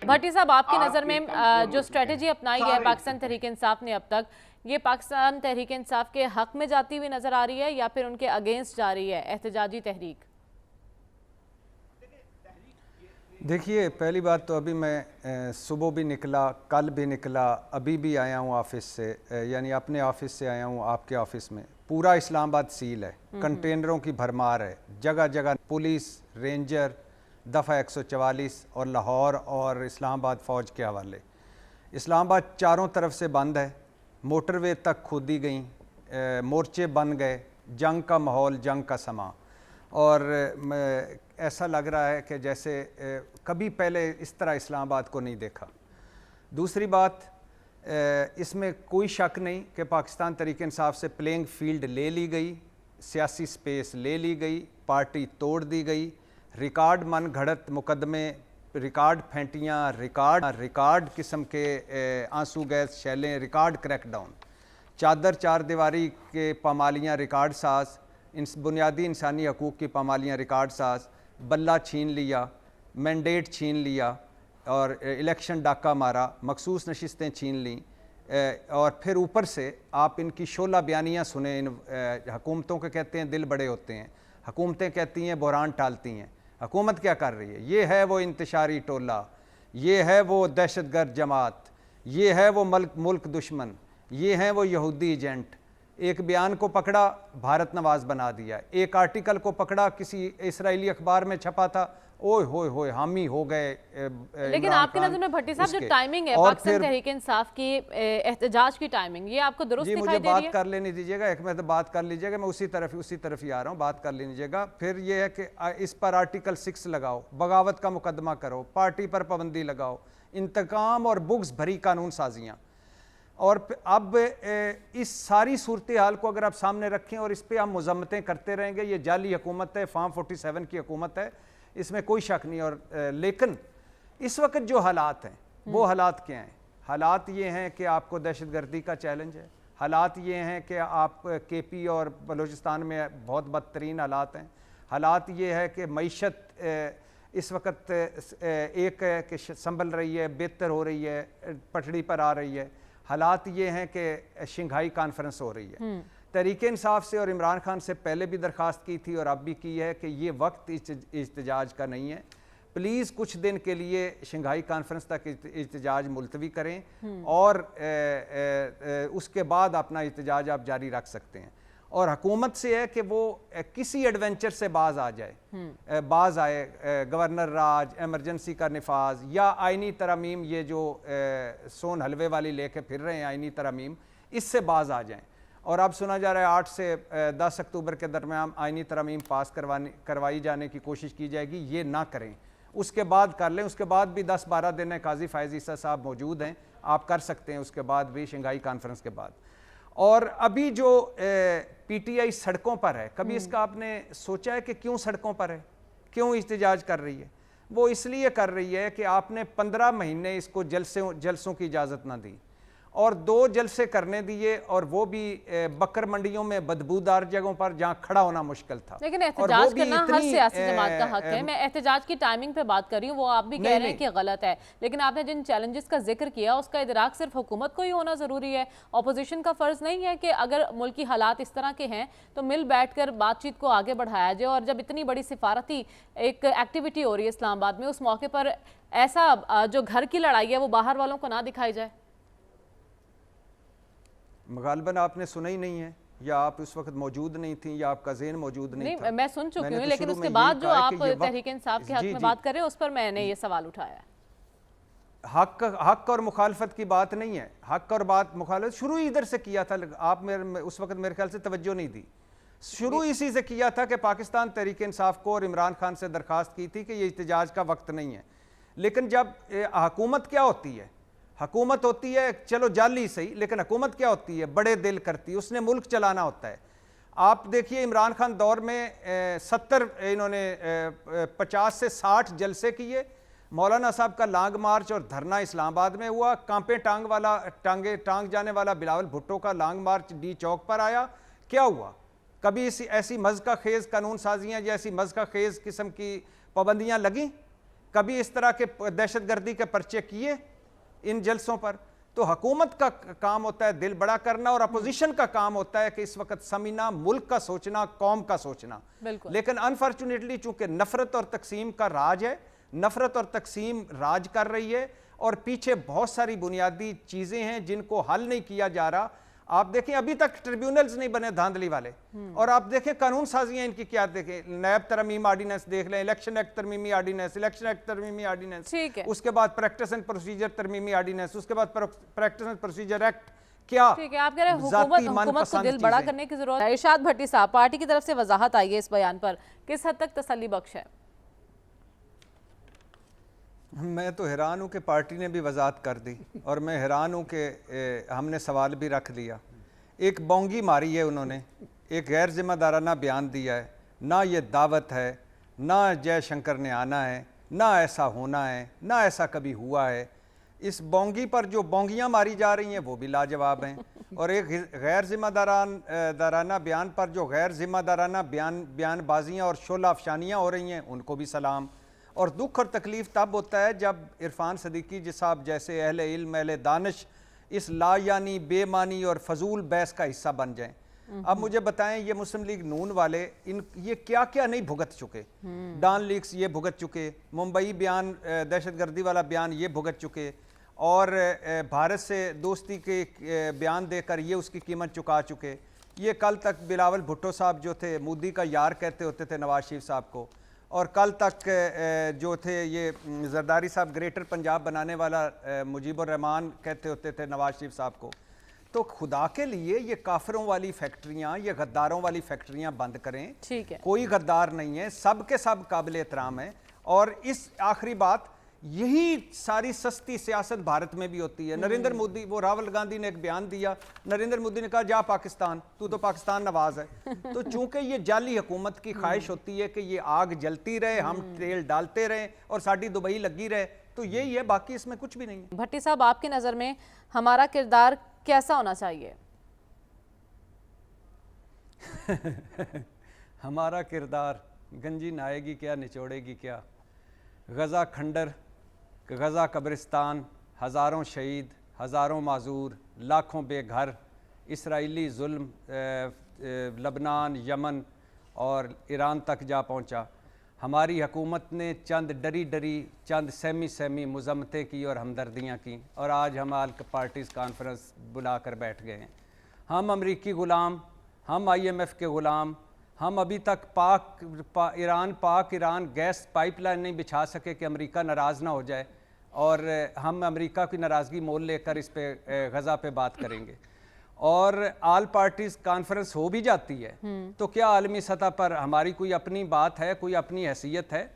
भट्टी साहब, आपकी नज़र में जो स्ट्रेटजी अपनाई है पाकिस्तान तहरीक इंसाफ ने अब तक, ये पाकिस्तान तहरीक इंसाफ के हक में जाती हुई नजर आ रही है या फिर उनके अगेंस्ट जा रही है एहतजाजी तहरीक? देखिए, पहली बात तो अभी मैं सुबह भी निकला, कल भी निकला, अभी भी आया हूँ ऑफिस से, यानी अपने ऑफिस से आया हूँ आपके ऑफिस में। पूरा इस्लामाबाद सील है, कंटेनरों की भरमार है, जगह जगह पुलिस, रेंजर, दफ़ा 144 और लाहौर और इस्लामाबाद फ़ौज के हवाले। इस्लामाबाद चारों तरफ से बंद है, मोटरवे तक खोदी गई, मोर्चे बन गए, जंग का माहौल, जंग का समा। और ऐसा लग रहा है कि जैसे कभी पहले इस तरह इस्लामाबाद को नहीं देखा। दूसरी बात, इसमें कोई शक नहीं कि पाकिस्तान तहरीक इंसाफ से प्लेइंग फील्ड ले ली गई, सियासी स्पेस ले ली गई, पार्टी तोड़ दी गई, रिकॉर्ड मन घड़त मुकदमे, रिकॉर्ड फेंटियाँ, रिकॉर्ड किस्म के आंसू गैस शैलें, रिकॉर्ड क्रैकडाउन, चादर चार दीवारी के पामालियाँ रिकॉर्ड साज, बुनियादी इंसानी हकूक़ की पामालियाँ रिकॉर्ड साज, बल्ला छीन लिया, मैंडेट छीन लिया और इलेक्शन डाका मारा, मखसूस नशिस्तें छीन लीं, और फिर ऊपर से आप इनकी शोला बयानियाँ सुने। इन हुकूमतों के कहते हैं दिल बड़े होते हैं, हुकूमतें कहती हैं बहरान टालती हैं। हुकूमत क्या कर रही है? ये है वो इंतशारी टोला, ये है वो दहशतगर्द जमात, ये है वो मुल्क दुश्मन, ये हैं वो यहूदी एजेंट। एक बयान को पकड़ा, भारत नवाज बना दिया। एक आर्टिकल को पकड़ा, किसी इस्राएली अखबार में छपा था, ओए होए होए हामी हो गए। लेकिन आपकी नजर में भट्टी साहब जो टाइमिंग है पाकिस्तान तहरीक इंसाफ की एहतजाज की टाइमिंग, ये आपको दुरुस्त दिखाई दे रही है? मुझे बात कर लेने दीजिएगा, एक मैं तो बात कर लीजिएगा, मैं उसी तरफ ही आ रहा हूँ, बात कर लीजिएगा। फिर ये है कि इस पर आर्टिकल 6 लगाओ, बगावत का मुकदमा करो, पार्टी पर पाबंदी लगाओ, इंतकाम और बुग्स भरी कानून साजियाँ। और अब इस सारी सूरत हाल को अगर आप सामने रखें और इस पर हम मजम्मतें करते रहेंगे, ये जाली हुकूमत है, फार्म 47 की हुकूमत है, इसमें कोई शक नहीं। और लेकिन इस वक्त जो हालात हैं वो हालात क्या हैं? हालात ये हैं कि आपको दहशतगर्दी का चैलेंज है, हालात ये हैं कि आप KP और बलूचिस्तान में बहुत बदतरीन हालात हैं, हालात ये है कि मईशत इस वक्त एक कि संभल रही है, बेहतर हो रही है, पटड़ी पर आ रही है। हालात ये हैं कि शंघाई कॉन्फ्रेंस हो रही है। तहरीक इंसाफ से और इमरान खान से पहले भी दरख्वास्त की थी और अब भी की है कि ये वक्त इहतजाज का नहीं है, प्लीज़ कुछ दिन के लिए शंघाई कॉन्फ्रेंस तक इहतजाज मुलतवी करें और उसके बाद अपना इहतजाज आप जारी रख सकते हैं। और हुकूमत से है कि वो किसी एडवेंचर से बाज आ जाए, बाज आए, गवर्नर राज, एमरजेंसी का निफाज या आइनी तरमीम, ये जो सोन हलवे वाली लेके फिर रहे हैं आइनी तरमीम, इससे बाज आ जाएं। और अब सुना जा रहा है 8 से 10 अक्टूबर के दरमियान आइनी तरमीम पास करवाई जाने की कोशिश की जाएगी। ये ना करें, उसके बाद कर लें। उसके बाद भी 10-12 दिन है, काजी फायज ईसा साहब मौजूद हैं, आप कर सकते हैं उसके बाद भी, शंघाई कॉन्फ्रेंस के बाद। और अभी जो PTI सड़कों पर है, कभी इसका आपने सोचा है कि क्यों सड़कों पर है, क्यों इहतजाज कर रही है? वो इसलिए कर रही है कि आपने 15 महीने इसको जलसों की इजाज़त ना दी और 2 जलसे करने दिए, और वो भी बकर मंडियों में बदबूदार जगहों पर जहां खड़ा होना मुश्किल था। लेकिन एहतजाज करना हर सियासी जमात का हक है। मैं एहतजाज की टाइमिंग पे बात कर रही हूँ, वो आप भी कह रहे हैं कि गलत है, लेकिन आपने जिन चैलेंजेस का जिक्र किया उसका इदराक सिर्फ हुकूमत को ही होना जरूरी है। अपोजिशन का फर्ज नहीं है कि अगर मुल्क की हालात इस तरह के हैं तो मिल बैठ कर बातचीत को आगे बढ़ाया जाए। और जब इतनी बड़ी सिफारती एक एक्टिविटी हो रही है इस्लामाबाद में, उस मौके पर ऐसा जो घर की लड़ाई है वो बाहर वालों को ना दिखाई जाए। गालिबन आपने सुना ही नहीं है, या आप उस वक्त मौजूद नहीं थी, या आपका ज़हन मौजूद नहीं था। मैं सुन चुकी हूँ, लेकिन उसके बाद जो आप तहरीक इंसाफ के हक में बात कर रहे हैं उस पर मैंने ये सवाल उठाया। हक और मुखालफत की बात नहीं है, हक और बात मुखालफत शुरू ही इधर से किया था। आप उस वक्त मेरे ख्याल से तवज्जो नहीं दी। शुरू इसी से किया था कि पाकिस्तान तहरीक इंसाफ को और इमरान खान से दरख्वास्त की थी कि ये इहतजाज का वक्त नहीं है। लेकिन जब हुकूमत क्या होती है, हुकूमत होती है चलो जाली सही, लेकिन हुकूमत क्या होती है, बड़े दिल करती है, उसने मुल्क चलाना होता है। आप देखिए इमरान खान दौर में 70 इन्होंने 50 से 60 जलसे किए। मौलाना साहब का लॉन्ग मार्च और धरना इस्लामाबाद में हुआ। कांपे टांग जाने वाला बिलावल भुट्टो का लॉन्ग मार्च डी चौक पर आया। क्या हुआ? कभी ऐसी मज़का खेज़ कानून साजियाँ या ऐसी मज़का खेज़ किस्म की पाबंदियाँ लगी? कभी इस तरह के दहशतगर्दी के पर्चे किए इन जलसों पर? तो हुकूमत का काम होता है दिल बड़ा करना, और अपोजिशन का काम होता है कि इस वक्त समझना, मुल्क का सोचना, कौम का सोचना। लेकिन अनफॉर्चुनेटली चूंकि नफरत और तकसीम का राज है, नफरत और तकसीम राज कर रही है, और पीछे बहुत सारी बुनियादी चीजें हैं जिनको हल नहीं किया जा रहा। आप देखें अभी तक ट्रिब्यूनल्स नहीं बने धांधली वाले, और आप देखें कानून साजियां इनकी क्या, देखें नैब तरमीम ऑर्डिनेंस देख लें, इलेक्शन एक्ट तरमीमी ऑर्डिनेंस, इलेक्शन एक्ट तरमीमी ऑर्डिनेंस, उसके बाद प्रैक्टिस एंड प्रोसीजर तरमीमी ऑर्डिनेंस, उसके बाद प्रैक्टिस एंड प्रोसीजर एक्ट। क्या ठीक है, आप कह रहे हैं हुकूमत को दिल बड़ा करने की जरूरत है। इरशाद भट्टी साहब, पार्टी की तरफ से वजाहत आई है इस बयान पर, किस हद तक तसल्ली बख्श है? मैं तो हैरान हूँ कि पार्टी ने भी वजाहत कर दी, और मैं हैरान हूँ कि हमने सवाल भी रख दिया। एक बोंगी मारी है उन्होंने, एक गैर जिम्मेदाराना बयान दिया है, ना ये दावत है, ना जयशंकर ने आना है, ना ऐसा होना है, ना ऐसा कभी हुआ है। इस बोंगी पर जो बोंगियाँ मारी जा रही हैं वो भी लाजवाब हैं, और एक गैर जिम्मेदाराना बयान पर जो गैर जिम्मेदाराना बयानबाजियाँ और शोला अफशानियाँ हो रही हैं उनको भी सलाम। और दुख और तकलीफ़ तब होता है जब इरफान सदीकी जी साहब जैसे अहले इल्म, अहले दानिश इस लायानी, बेमानी और फजूल बहस का हिस्सा बन जाएं। अब मुझे बताएं, ये मुस्लिम लीग नून वाले ये क्या क्या नहीं भुगत चुके? डॉन लीग्स ये भुगत चुके, मुंबई बयान, दहशतगर्दी वाला बयान ये भुगत चुके, और भारत से दोस्ती के बयान देकर ये उसकी कीमत चुका चुके। ये कल तक बिलावल भुट्टो साहब जो थे मोदी का यार कहते होते थे नवाज शरीफ साहब को, और कल तक जो थे ये जरदारी साहब ग्रेटर पंजाब बनाने वाला मुजीबुर रहमान कहते होते थे नवाज शरीफ साहब को। तो खुदा के लिए ये काफिरों वाली फैक्ट्रियाँ, ये गद्दारों वाली फैक्ट्रियाँ बंद करें। ठीक है, कोई गद्दार नहीं है, सब के सब काबिल एहतराम है। और इस आखिरी बात, यही सारी सस्ती सियासत भारत में भी होती है। नरेंद्र मोदी, वो राहुल गांधी ने एक बयान दिया, नरेंद्र मोदी ने कहा जा पाकिस्तान, तू तो पाकिस्तान नवाज है। तो चूंकि ये जाली हुकूमत की ख्वाहिश होती है कि ये आग जलती रहे, हम तेल डालते रहें और साड़ी दुबई लगी रहे, तो यही है, बाकी इसमें कुछ भी नहीं है। भट्टी साहब, आपकी नज़र में हमारा किरदार कैसा होना चाहिए? हमारा किरदार, गंजी नहाएगी क्या, निचोड़ेगी क्या। गज़ा खंडर, गज़ा कब्रिस्तान, हज़ारों शहीद, हज़ारों माजूर, लाखों बेघर, इसराइली जुल्म लबनान, यमन और ईरान तक जा पहुंचा। हमारी हुकूमत ने चंद डरी डरी, चंद सहमी सहमी मुज़म्मतें की और हमदर्दियाँ की, और आज हम आल पार्टीज़ कॉन्फ्रेंस बुला कर बैठ गए हैं। हम अमरीकी ग़ुलाम, हम IMF के ग़ुलाम, हम अभी तक पाक ईरान गैस पाइपलाइन नहीं बिछा सके कि अमेरिका नाराज़ ना हो जाए, और हम अमेरिका की नाराज़गी मोल लेकर इस पे गज़ा पे बात करेंगे। और आल पार्टीज़ कॉन्फ्रेंस हो भी जाती है तो क्या आलमी सतह पर हमारी कोई अपनी बात है, कोई अपनी हैसियत है,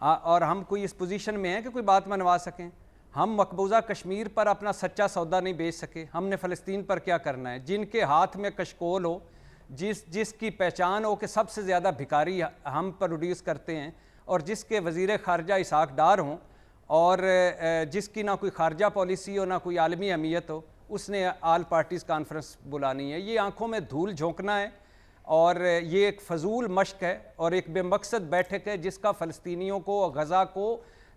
और हम कोई इस पोजीशन में हैं कि कोई बात मनवा सकें? हम मकबूजा कश्मीर पर अपना सच्चा सौदा नहीं बेच सके, हमने फ़लस्तीन पर क्या करना है? जिनके हाथ में कशकोल हो, जिसकी पहचान हो कि सबसे ज़्यादा भिखारी हम प्रोड्यूस करते हैं, और जिसके वज़ीर ख़ारजा इसाक डार हों, और जिसकी ना कोई ख़ारजा पॉलिसी हो, ना कोई आलमी अहमियत हो, उसने आल पार्टीज़ कॉन्फ्रेंस बुलानी है। ये आंखों में धूल झोंकना है, और ये एक फ़जूल मश्क है और एक बेमकसद बैठक है जिसका फ़लस्तीनियों को और गज़ा को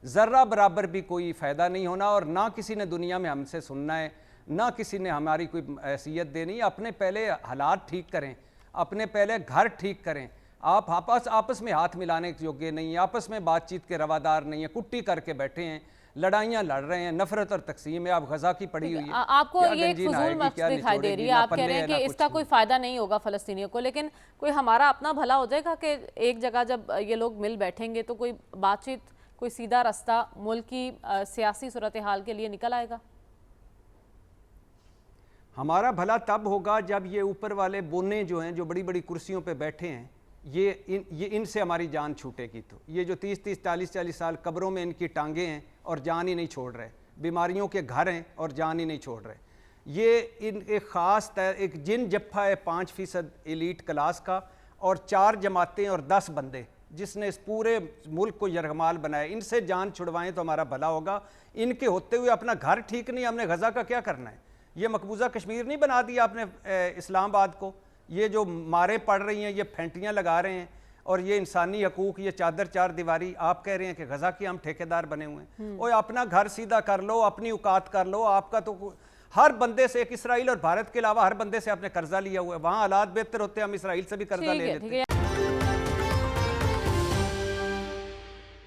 ज़र्रा बराबर भी कोई फ़ायदा नहीं होना, और ना किसी ने दुनिया में हमसे सुनना है, ना किसी ने हमारी कोई हैसियत देनी। अपने पहले हालात ठीक करें, अपने पहले घर ठीक करें। आप आपस में हाथ मिलाने के योग्य नहीं है, आपस में बातचीत के रवादार नहीं है, कुट्टी करके बैठे हैं, लड़ाइयाँ लड़ रहे हैं, नफरत और तकसीम है। आप गजा की पड़ी हुई है, आपको ये फजूल मस्क दिखाई दे रही है, आप कह रहे हैं कि इसका कोई फायदा नहीं होगा फ़लस्तीनियों को, लेकिन कोई हमारा अपना भला हो जाएगा कि एक जगह जब ये लोग मिल बैठेंगे तो कोई बातचीत, कोई सीधा रास्ता मुल्क की सियासी सूरत हाल के लिए निकल आएगा? हमारा भला तब होगा जब ये ऊपर वाले बोने जो हैं, जो बड़ी बड़ी कुर्सियों पे बैठे हैं, ये इनसे हमारी जान छूटेगी। तो ये जो 30-30, 40-40 साल कब्रों में इनकी टांगे हैं और जान ही नहीं छोड़ रहे, बीमारियों के घर हैं और जान ही नहीं छोड़ रहे। ये इन एक ख़ास एक जिन जप्फा है 5% एलीट क्लास का, और 4 जमातें और 10 बंदे जिसने इस पूरे मुल्क को यरगमाल बनाया। इनसे जान छुड़वाएं तो हमारा भला होगा। इनके होते हुए अपना घर ठीक नहीं, हमने गज़ा का क्या करना है? ये मकबूजा कश्मीर नहीं बना दिया आपने इस्लामाबाद को। ये जो मारे पड़ रही हैं, ये फेंटियाँ लगा रहे हैं, और ये इंसानी हकूक, ये चादर चार दीवारी, आप कह रहे हैं कि गजा के हम ठेकेदार बने हुए हैं। और अपना घर सीधा कर लो, अपनी औकात कर लो। आपका तो हर बंदे से, एक इसराइल और भारत के अलावा हर बंदे से आपने कर्जा लिया हुआ है। वहां हालात बेहतर होते हैं, हम इसराइल से भी कर्जा ले लेते हैं।